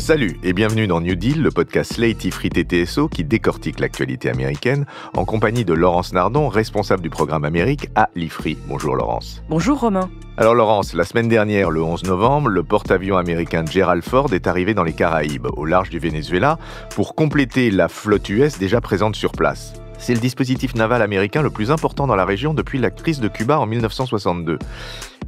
Salut et bienvenue dans New Deal, le podcast Slate Ifrit et TSO qui décortique l'actualité américaine en compagnie de Laurence Nardon, responsable du programme Amérique à l'Ifrit. Bonjour Laurence. Bonjour Romain. Alors Laurence, la semaine dernière, le 11 novembre, le porte-avions américain Gerald Ford est arrivé dans les Caraïbes, au large du Venezuela, pour compléter la flotte US déjà présente sur place. C'est le dispositif naval américain le plus important dans la région depuis la crise de Cuba en 1962.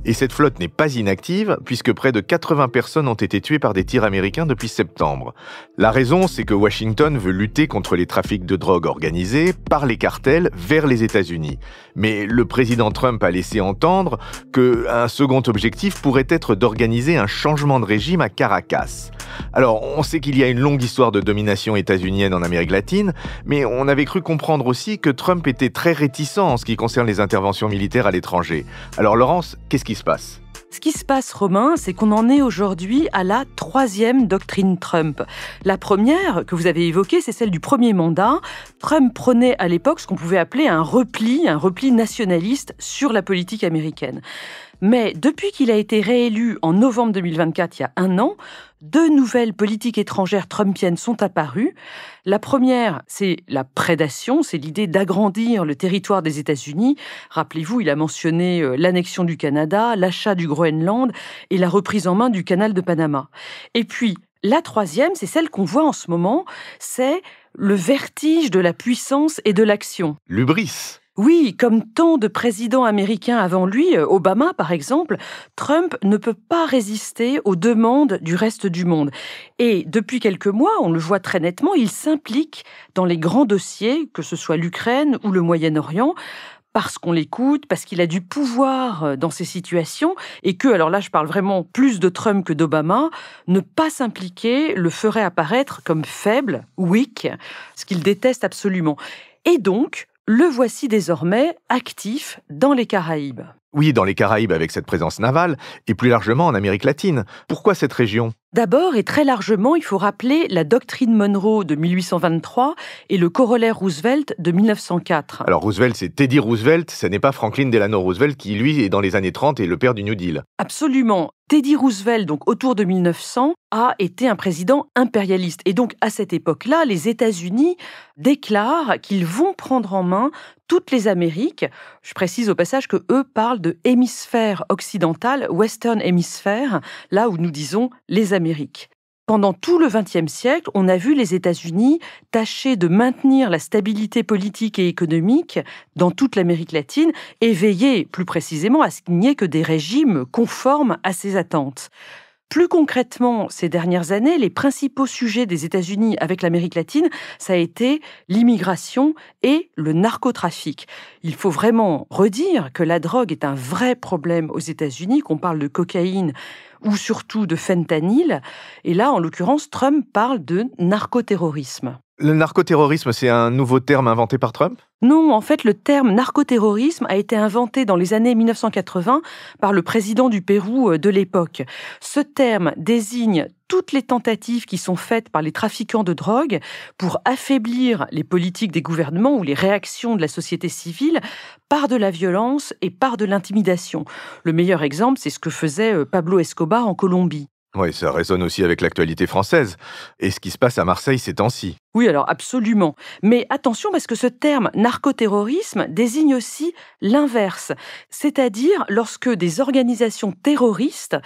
Et cette flotte n'est pas inactive, puisque près de 80 personnes ont été tuées par des tirs américains depuis septembre. La raison, c'est que Washington veut lutter contre les trafics de drogue organisés par les cartels vers les États-Unis. Mais le président Trump a laissé entendre qu'un second objectif pourrait être d'organiser un changement de régime à Caracas. Alors, on sait qu'il y a une longue histoire de domination états-unienne en Amérique latine, mais on avait cru comprendre aussi que Trump était très réticent en ce qui concerne les interventions militaires à l'étranger. Alors Laurence, qu'est-ce qui se passe ? Ce qui se passe, Romain, c'est qu'on en est aujourd'hui à la 3e doctrine Trump. La première, que vous avez évoquée, c'est celle du premier mandat. Trump prenait à l'époque ce qu'on pouvait appeler un repli nationaliste sur la politique américaine. Mais depuis qu'il a été réélu en novembre 2024, il y a un an, 2 nouvelles politiques étrangères trumpiennes sont apparues. La première, c'est la prédation, c'est l'idée d'agrandir le territoire des États-Unis. Rappelez-vous, il a mentionné l'annexion du Canada, l'achat du Groenland et la reprise en main du canal de Panama. Et puis, la troisième, c'est celle qu'on voit en ce moment, c'est le vertige de la puissance et de l'action. L'hubris. Oui, comme tant de présidents américains avant lui, Obama par exemple, Trump ne peut pas résister aux demandes du reste du monde. Et depuis quelques mois, on le voit très nettement, il s'implique dans les grands dossiers, que ce soit l'Ukraine ou le Moyen-Orient, parce qu'on l'écoute, parce qu'il a du pouvoir dans ces situations, et que, alors là je parle vraiment plus de Trump que d'Obama, ne pas s'impliquer le ferait apparaître comme faible, weak, ce qu'il déteste absolument. Et donc, le voici désormais actif dans les Caraïbes. Oui, dans les Caraïbes avec cette présence navale, et plus largement en Amérique latine. Pourquoi cette région ? D'abord et très largement, il faut rappeler la doctrine Monroe de 1823 et le corollaire Roosevelt de 1904. Alors Roosevelt, c'est Teddy Roosevelt, ce n'est pas Franklin Delano Roosevelt qui, lui, est dans les années 30 et le père du New Deal. Absolument. Teddy Roosevelt, donc autour de 1900, a été un président impérialiste. Et donc, à cette époque-là, les États-Unis déclarent qu'ils vont prendre en main toutes les Amériques. Je précise au passage que eux parlent de hémisphère occidental, Western Hemisphere, là où nous disons les Amériques. Pendant tout le XXe siècle, on a vu les États-Unis tâcher de maintenir la stabilité politique et économique dans toute l'Amérique latine et veiller plus précisément à ce qu'il n'y ait que des régimes conformes à ces attentes. Plus concrètement, ces dernières années, les principaux sujets des États-Unis avec l'Amérique latine, ça a été l'immigration et le narcotrafic. Il faut vraiment redire que la drogue est un vrai problème aux États-Unis, qu'on parle de cocaïne ou surtout de fentanyl. Et là, en l'occurrence, Trump parle de narcoterrorisme. Le narcoterrorisme, c'est un nouveau terme inventé par Trump ? Non, en fait, le terme narcoterrorisme a été inventé dans les années 1980 par le président du Pérou de l'époque. Ce terme désigne toutes les tentatives qui sont faites par les trafiquants de drogue pour affaiblir les politiques des gouvernements ou les réactions de la société civile par de la violence et par de l'intimidation. Le meilleur exemple, c'est ce que faisait Pablo Escobar en Colombie. Oui, ça résonne aussi avec l'actualité française. Et ce qui se passe à Marseille ces temps-ci. Oui, alors absolument. Mais attention, parce que ce terme narcoterrorisme désigne aussi l'inverse. C'est-à-dire lorsque des organisations terroristes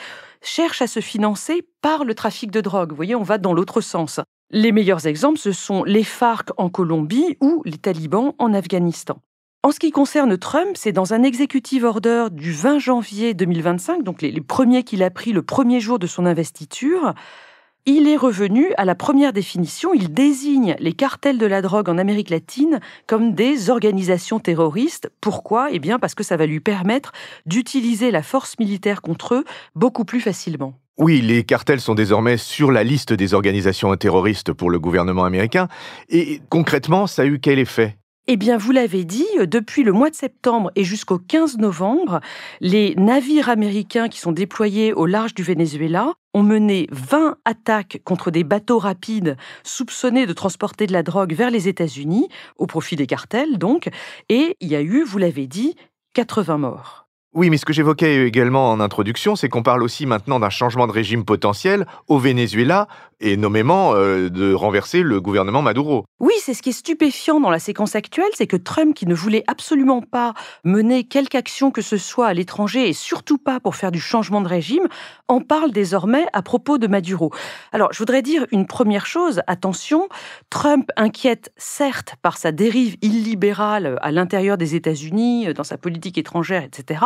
cherchent à se financer par le trafic de drogue. Vous voyez, on va dans l'autre sens. Les meilleurs exemples, ce sont les FARC en Colombie ou les talibans en Afghanistan. En ce qui concerne Trump, c'est dans un executive order du 20 janvier 2025, donc les premiers qu'il a pris le premier jour de son investiture, il est revenu à la première définition. Il désigne les cartels de la drogue en Amérique latine comme des organisations terroristes. Pourquoi ? Eh bien, parce que ça va lui permettre d'utiliser la force militaire contre eux beaucoup plus facilement. Oui, les cartels sont désormais sur la liste des organisations terroristes pour le gouvernement américain. Et concrètement, ça a eu quel effet ? Eh bien, vous l'avez dit, depuis le mois de septembre et jusqu'au 15 novembre, les navires américains qui sont déployés au large du Venezuela ont mené 20 attaques contre des bateaux rapides soupçonnés de transporter de la drogue vers les États-Unis, au profit des cartels donc, et il y a eu, vous l'avez dit, 80 morts. Oui, mais ce que j'évoquais également en introduction, c'est qu'on parle aussi maintenant d'un changement de régime potentiel au Venezuela et nommément de renverser le gouvernement Maduro. Oui, c'est ce qui est stupéfiant dans la séquence actuelle, c'est que Trump, qui ne voulait absolument pas mener quelque action que ce soit à l'étranger et surtout pas pour faire du changement de régime, en parle désormais à propos de Maduro. Alors, je voudrais dire une première chose, attention, Trump inquiète certes par sa dérive illibérale à l'intérieur des États-Unis, dans sa politique étrangère, etc.,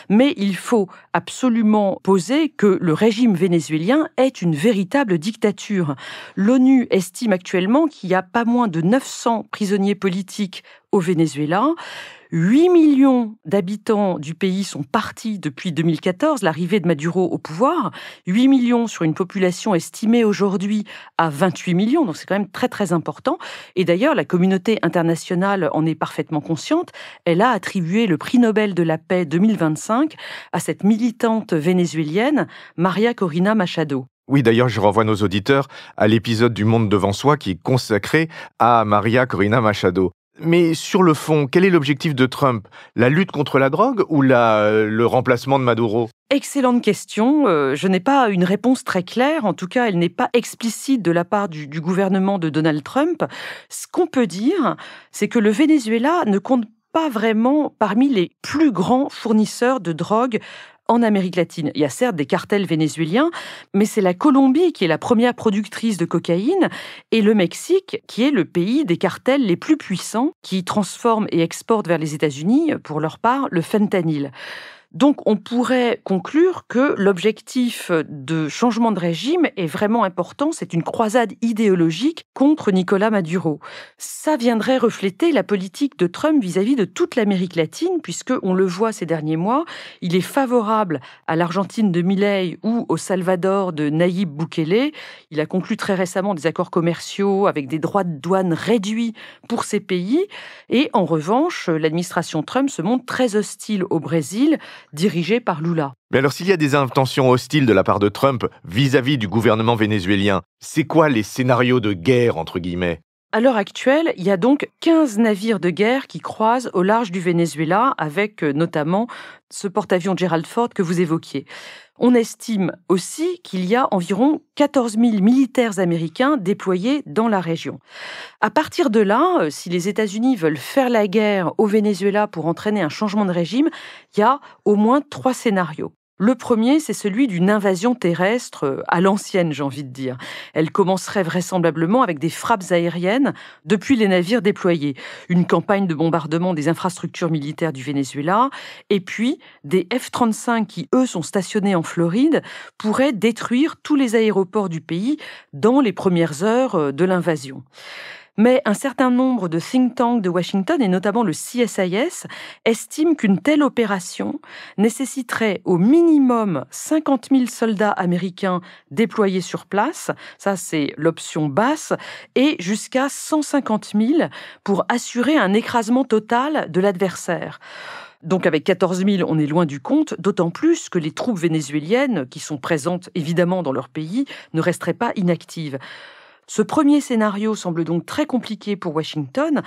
mais il faut absolument poser que le régime vénézuélien est une véritable dictature. L'ONU estime actuellement qu'il y a pas moins de 900 prisonniers politiques au Venezuela. 8 millions d'habitants du pays sont partis depuis 2014, l'arrivée de Maduro au pouvoir. 8 millions sur une population estimée aujourd'hui à 28 millions, donc c'est quand même très très important. Et d'ailleurs, la communauté internationale en est parfaitement consciente. Elle a attribué le prix Nobel de la paix 2025 à cette militante vénézuélienne, Maria Corina Machado. Oui, d'ailleurs, je renvoie nos auditeurs à l'épisode du Monde devant soi qui est consacré à Maria Corina Machado. Mais sur le fond, quel est l'objectif de Trump? La lutte contre la drogue ou le remplacement de Maduro? Excellente question. Je n'ai pas une réponse très claire. En tout cas, elle n'est pas explicite de la part du gouvernement de Donald Trump. Ce qu'on peut dire, c'est que le Venezuela ne compte pas vraiment parmi les plus grands fournisseurs de drogue en Amérique latine. Il y a certes des cartels vénézuéliens, mais c'est la Colombie qui est la première productrice de cocaïne et le Mexique qui est le pays des cartels les plus puissants qui transforment et exportent vers les États-Unis, pour leur part, le fentanyl. Donc, on pourrait conclure que l'objectif de changement de régime est vraiment important. C'est une croisade idéologique contre Nicolás Maduro. Ça viendrait refléter la politique de Trump vis-à-vis de toute l'Amérique latine, puisque on le voit ces derniers mois, il est favorable à l'Argentine de Milei ou au Salvador de Nayib Bukele. Il a conclu très récemment des accords commerciaux avec des droits de douane réduits pour ces pays. Et en revanche, l'administration Trump se montre très hostile au Brésil, dirigé par Lula. Mais alors, s'il y a des intentions hostiles de la part de Trump vis-à-vis du gouvernement vénézuélien, c'est quoi les scénarios de guerre, entre guillemets? À l'heure actuelle, il y a donc 15 navires de guerre qui croisent au large du Venezuela, avec notamment ce porte-avions Gerald Ford que vous évoquiez. On estime aussi qu'il y a environ 14 000 militaires américains déployés dans la région. À partir de là, si les États-Unis veulent faire la guerre au Venezuela pour entraîner un changement de régime, il y a au moins 3 scénarios. Le premier, c'est celui d'une invasion terrestre à l'ancienne, j'ai envie de dire. Elle commencerait vraisemblablement avec des frappes aériennes depuis les navires déployés, une campagne de bombardement des infrastructures militaires du Venezuela, et puis des F-35 qui, eux, sont stationnés en Floride, pourraient détruire tous les aéroports du pays dans les premières heures de l'invasion. Mais un certain nombre de think tanks de Washington, et notamment le CSIS, estiment qu'une telle opération nécessiterait au minimum 50 000 soldats américains déployés sur place, ça c'est l'option basse, et jusqu'à 150 000 pour assurer un écrasement total de l'adversaire. Donc avec 14 000, on est loin du compte, d'autant plus que les troupes vénézuéliennes, qui sont présentes évidemment dans leur pays, ne resteraient pas inactives. Ce premier scénario semble donc très compliqué pour Washington,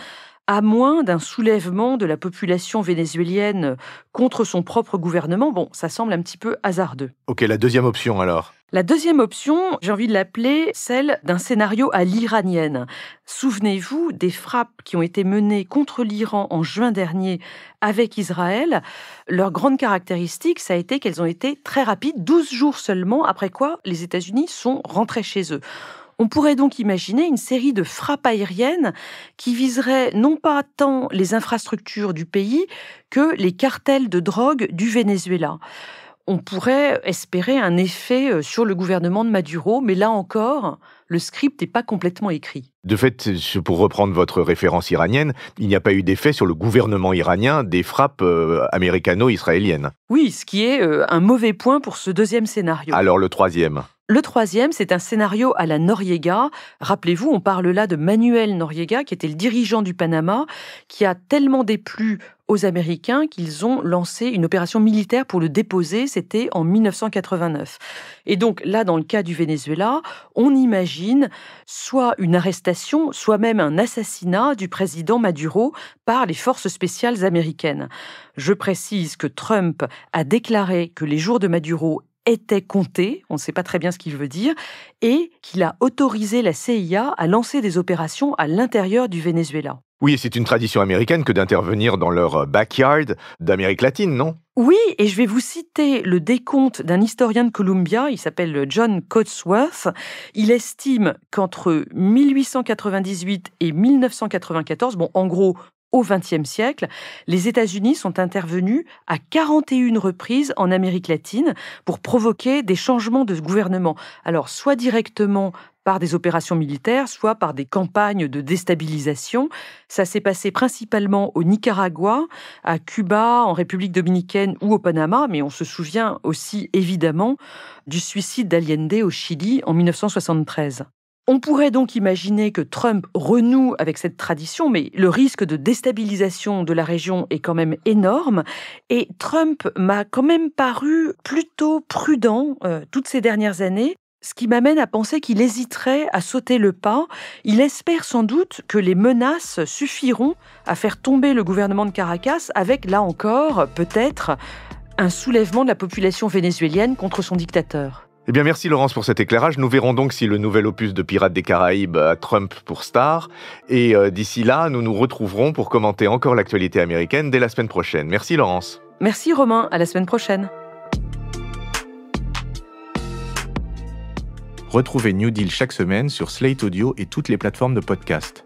à moins d'un soulèvement de la population vénézuélienne contre son propre gouvernement. Bon, ça semble un petit peu hasardeux. Ok, la deuxième option alors. La deuxième option, j'ai envie de l'appeler celle d'un scénario à l'iranienne. Souvenez-vous des frappes qui ont été menées contre l'Iran en juin dernier avec Israël. Leur grande caractéristique, ça a été qu'elles ont été très rapides, 12 jours seulement, après quoi les États-Unis sont rentrés chez eux. On pourrait donc imaginer une série de frappes aériennes qui viseraient non pas tant les infrastructures du pays que les cartels de drogue du Venezuela. On pourrait espérer un effet sur le gouvernement de Maduro, mais là encore, le script n'est pas complètement écrit. De fait, pour reprendre votre référence iranienne, il n'y a pas eu d'effet sur le gouvernement iranien des frappes américano-israéliennes. Oui, ce qui est un mauvais point pour ce deuxième scénario. Alors le troisième? Le troisième, c'est un scénario à la Noriega. Rappelez-vous, on parle là de Manuel Noriega, qui était le dirigeant du Panama, qui a tellement déplu aux Américains qu'ils ont lancé une opération militaire pour le déposer. C'était en 1989. Et donc là, dans le cas du Venezuela, on imagine soit une arrestation, soit même un assassinat du président Maduro par les forces spéciales américaines. Je précise que Trump a déclaré que les jours de Maduro était compté, on ne sait pas très bien ce qu'il veut dire, et qu'il a autorisé la CIA à lancer des opérations à l'intérieur du Venezuela. Oui, c'est une tradition américaine que d'intervenir dans leur backyard d'Amérique latine, non ? Oui, et je vais vous citer le décompte d'un historien de Columbia, il s'appelle John Coatsworth. Il estime qu'entre 1898 et 1994, en gros, au XXe siècle, les États-Unis sont intervenus à 41 reprises en Amérique latine pour provoquer des changements de gouvernement. Alors, soit directement par des opérations militaires, soit par des campagnes de déstabilisation. Ça s'est passé principalement au Nicaragua, à Cuba, en République dominicaine ou au Panama, mais on se souvient aussi évidemment du suicide d'Allende au Chili en 1973. On pourrait donc imaginer que Trump renoue avec cette tradition, mais le risque de déstabilisation de la région est quand même énorme. Et Trump m'a quand même paru plutôt prudent toutes ces dernières années, ce qui m'amène à penser qu'il hésiterait à sauter le pas. Il espère sans doute que les menaces suffiront à faire tomber le gouvernement de Caracas avec, là encore, peut-être un soulèvement de la population vénézuélienne contre son dictateur. Eh bien, merci Laurence pour cet éclairage. Nous verrons donc si le nouvel opus de Pirates des Caraïbes a Trump pour star. Et d'ici là, nous nous retrouverons pour commenter encore l'actualité américaine dès la semaine prochaine. Merci Laurence. Merci Romain, à la semaine prochaine. Retrouvez New Deal chaque semaine sur Slate Audio et toutes les plateformes de podcast.